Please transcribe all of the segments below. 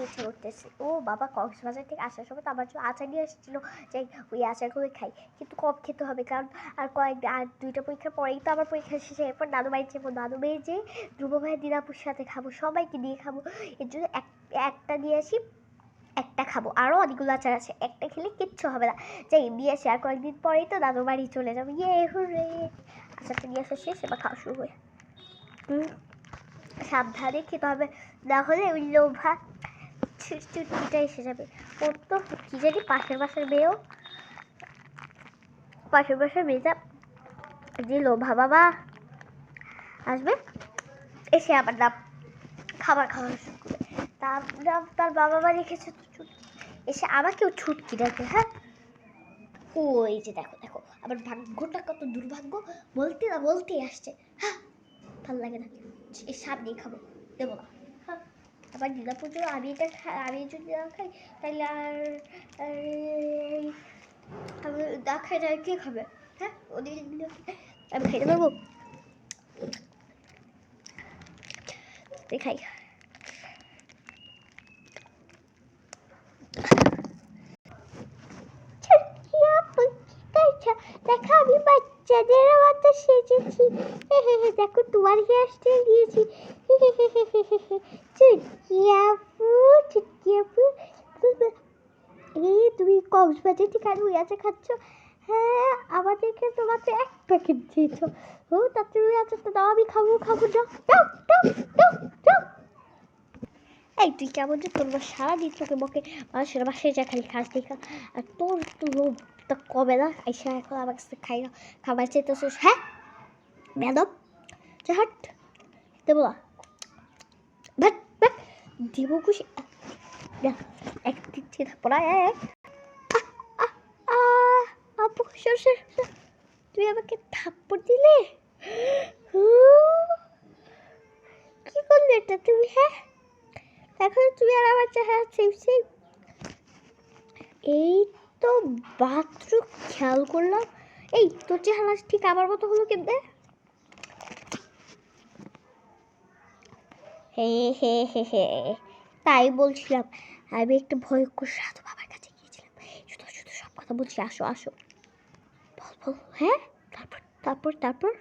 ইচ্ছা করতেছে। ও বাবা, কক্সবাজার থেকে আসার সময় তো আমার জন্য আচার নিয়ে এসেছিলো, যাই ওই আচারগুলো খাই, কিন্তু কম খেতে হবে, কারণ আর 2টা পরীক্ষার পরেই তো আমার পরীক্ষা শেষে, এরপর নানু বাড়ি যাবো, নানু বাড়ি যেয়ে ধ্রুব ভাই দিনাপুর সাথে খাবো, সবাইকে দিয়ে খাবো। এর জন্য একটা নিয়ে আসি, একটা খাবো, আরও অনেকগুলো আচার আছে, একটা খেলে কিচ্ছু হবে না। যাই নিয়ে আসি, আর কয়েকদিন পরেই তো নানু বাড়ি চলে যাবো, ইয়ে হুরে। আচারটা নিয়ে আসা শেষ, এবার খাওয়া শুরু হয়। সাবধানে খেতে হবে, না হলে ওই লোভা চুটকিটা এসে যাবে। ওর তো কি জানি পাশের মেয়েও, পাশের মেয়েটা যে লোভা বাবা আসবে, এসে আবার নাম খাবার খাওয়া শুরু করবে। তার নাম তার বাবা মা রেখেছে তো ছুটকি, এসে আমাকেও ছুটকি ডাকে। হ্যাঁ, ওই যে দেখো দেখো, আবার ভাগ্যটা কত দুর্ভাগ্য, বলতে না বলতেই আসছে। হ্যাঁ, ভাল লাগে না, এর সামনেই খাবো, দেবো না। হ্যাঁ, আবার দুর্গা পুজো আমি আমি যদি না খাই তাহলে আর আমি না খাই না, কে খাবে? হ্যাঁ, ওদের আমি খাইতে পারবো? খাই। দেখো আমি বাচ্চাদের মতো সেজেছি, দেখো তোমার হেয়ার স্টাইল দিয়েছি। চুটকি আপু, চুটকি আপু, এই তুমি কক্সবাজার থেকে আর ওই আচার খাচ্ছ? হ্যাঁ, আমাদেরকে তো মাত্র 1 প্যাকেট দিয়েছো। ও, তাতে ওই আচারটা দাও, আমি খাবো খাবো, যাও যাও যাও যাও যাও। এই তুই কেমন যে, তোর সারাদিন চোখে বকে মানুষের বাসায় যা খালি খাস দেখা, আর তোর তো লোভটা কমে না, এসে এখন আমার কাছে খাই না, খাবার চাইতেছিস? হ্যাঁ ম্যাডাম, হাট দেবো না, ভাট ভাট দিব খুশি এক দিচ্ছি, পড়ায় আপু তুই আমাকে থাপ্পড় দিলে, কি করলে এটা তুমি? হ্যাঁ, এখন তুমি আর আমার চেহারা সেম সেম। এই তো বাথরুম খেয়াল করলাম, এই তোর চেহারা ঠিক আমার মতো হলো কেমনে? হে হে হে হে, তাই বলছিলাম, আমি একটা ভয়ঙ্কর সাধু বাবার কাছে গিয়েছিলাম, শুধু শুধু সব কথা বলছি, আসো আসো, বল বল। হ্যাঁ, তারপর তারপর তারপর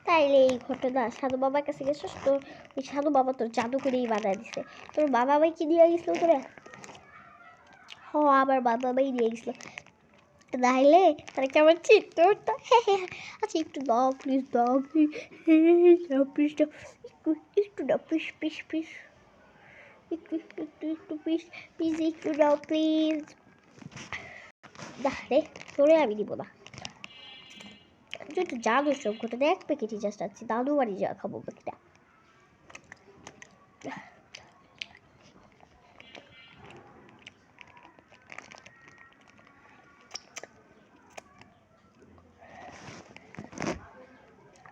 তাইলে এই ঘটনা, সাধু বাবার কাছে গেছিস, তোর ওই সাধু বাবা তোর জাদু করেই বানায় দিছে। তোর বাবা ভাই কি দিয়ে গেছিল তোরা? হ, আমার বাবা ভাই দিয়ে গেছিল, নাইলে তারা কেমন চিত্রটা। আচ্ছা, একটু দাও প্লিজ, দাও প্লিজ, দাও প্লিজ, দাও একটু, একটু দাও প্লিজ, প্লিজ প্লিজ, একটু একটু একটু একটু প্লিজ প্লিজ, একটু দাও প্লিজ। না রে, তোরে আমি দিব না, তুই একটু জানো সব ঘটনা, 1 প্যাকেটই জাস্ট আছি, দাদু বাড়ি যা খাবো বাকিটা।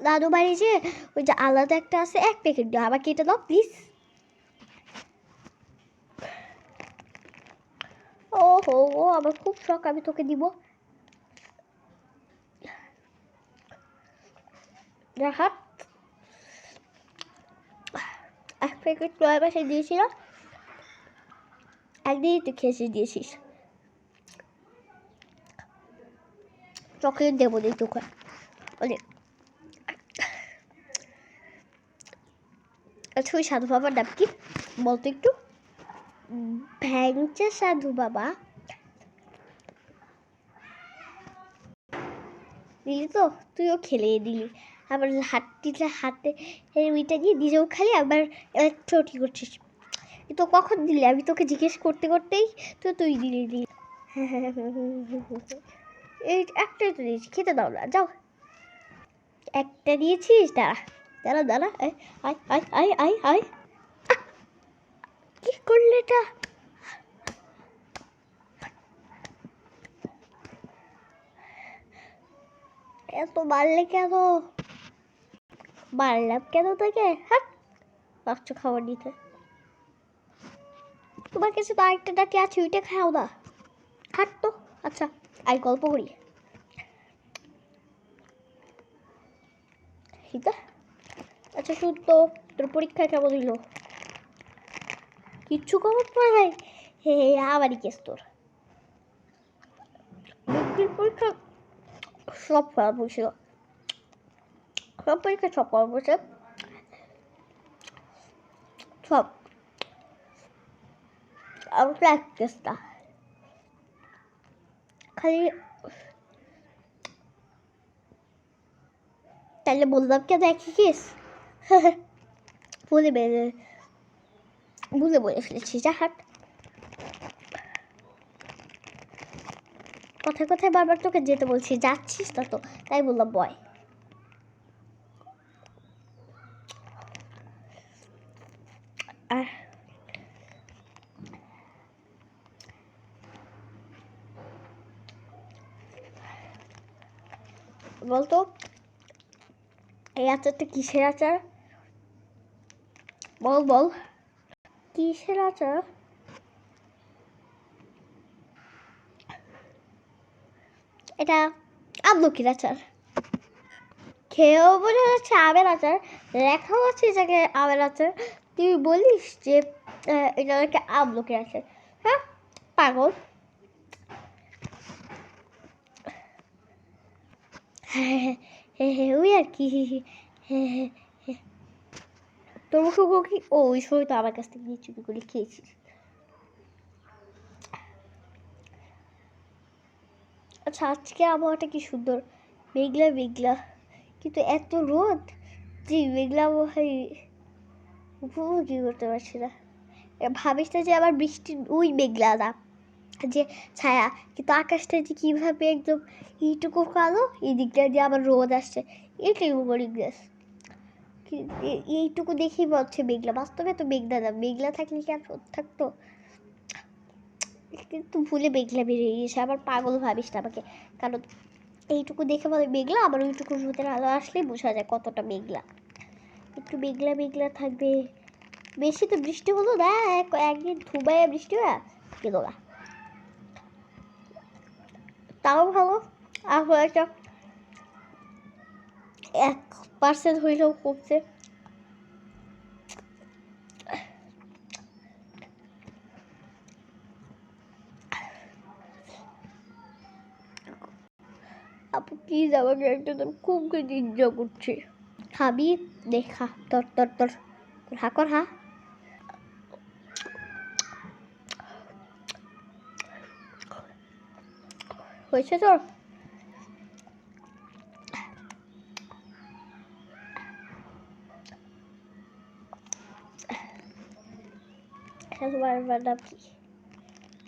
দাদু বাড়ি যে ওই যে আলাদা একটা আছে, 1 প্যাকেট দিও, আমাকে এটা দাও প্লিজ। ও হো, ও আমার খুব শখ, আমি তোকে দিব। হাত 1 প্যাকেট নয় মাসে দিয়েছিল, একদিনই তুই খেয়ে দিয়েছিস। চকলেট দেবো দিই তোকে অনেক। আচ্ছা, ওই সাধু বাবার নাম কি বলতো একটু? ভ্যাংচা সাধু বাবা। দিলি তো, তুইও খেলে দিলি, আবার হাতে ওইটা দিয়ে নিজেও খালি, আবার চটি করছিস। তো কখন দিলি? আমি তোকে জিজ্ঞেস করতে করতেই তো তুই দিলি দিলি। এই একটাই তো দিয়েছি, খেতে দাও না, যাও। একটা দিয়েছিস, দাঁড়া দাঁড়া দাঁড়া, আয় আয় আয় আয় আয়, কি করলে এটা? এত মারলে কেন? মারলাম কেন তোকে? হ্যাঁ, বাচ্চা খাবার দিতে। তোমার কাছে তো আরেকটা ডাটি আছে, ওইটা খাও না, হাট তো। আচ্ছা, আর গল্প করি। খিদা। আচ্ছা শুদ্ধ, তোর পরীক্ষা কেমন হইল? কিচ্ছু খবর পড়ে নাই? হে আবারই কেস তোর। পরীক্ষা সব খারাপ হয়েছিল, সব পরীক্ষা সব খারাপ হয়েছে, সব। আমার এক কেসটা খালি, তাহলে বললাম কেন একই কেস? ভুলে বলে ফেলেছি, যা হাট। কথায় কথায় বারবার তোকে যেতে বলছি, যাচ্ছিস না তো, তাই বললাম বয়। আর বলতো এই আচারটা কিসের আচার? বল বল, কিসের আচার? এটা আমলকির আচার। খেয়েও বোঝা যাচ্ছে আমের আচার, লেখাও আছে যাকে আমের আচার, তুই বলিস যে এটা নাকি আমলকির আচার? হ্যাঁ পাগল। হ্যাঁ হ্যাঁ হ্যাঁ হ্যাঁ ওই আর কি। হ্যাঁ হ্যাঁ হ্যাঁ, তোর মুখে কি ওই সময় তো আমার কাছ থেকে নিয়ে চুপি করে খেয়েছিস। আচ্ছা আজকে আবহাওয়াটা কি সুন্দর, মেঘলা মেঘলা, কিন্তু এত রোদ যে মেঘলা আবহাওয়ায় উপভোগই করতে পারছি না। ভাবিস না যে আবার বৃষ্টি ওই মেঘলা না, যে ছায়া, কিন্তু আকাশটা যে কীভাবে একদম এইটুকু কালো, এই দিকটা দিয়ে আবার রোদ আসছে, এটাই বোরিং গ্যাস। এইটুকু দেখেই বলছে মেঘলা, বাস্তবে তো মেঘলা না, মেঘলা থাকলে কি আর রোদ থাকতো? কিন্তু ভুলে মেঘলা বেরিয়ে গিয়েছে, আবার পাগল ভাবিস না আমাকে, কারণ এইটুকু দেখে বলে মেঘলা, আবার ওইটুকু রোদের আলো আসলেই বোঝা যায় কতটা মেঘলা। একটু মেঘলা মেঘলা থাকবে, বেশি তো বৃষ্টি হলো না, একদিন ধুবাইয়ে বৃষ্টি হয় গেল না, তাও ভালো। আবহাওয়াটা 1% হইলেও কমছে। আপু প্লিজ আমাকে একটা তোর খুব খেতে ইচ্ছা করছে। খাবি? দেখা তোর তোর তোর তোর হা কর হা। হয়েছে তোর? সাধু বাবার নাম কি?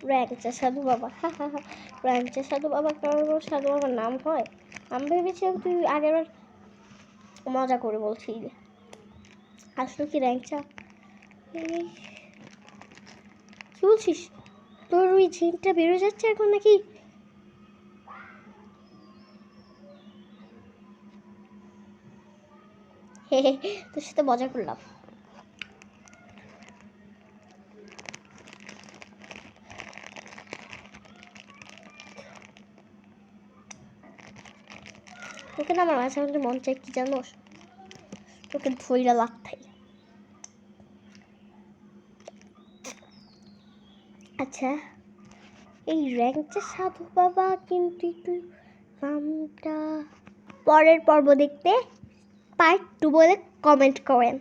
র্যাংচা সাধু বাবা। হা হা হা, র্যাংচা সাধু বাবা, কারণ সাধু বাবার নাম হয়? আমি ভেবেছিলাম তুই আগের বার মজা করে বলছিস, আসলো কি র্যাংচা? কি বলছিস? তোর ওই ঝিনটা বেরো যাচ্ছে এখন নাকি? হে হে, তোর সাথে মজা করলাম। তোকে না আমার মাঝে মাঝে মন চাই কি জানোস, তোকে ধইরা লাগতাই। আচ্ছা এই র্যাংচা সাধু বাবা কিন্তু একটু নামটা পরের পর্ব দেখতে পার্ট 2 বলে কমেন্ট করেন।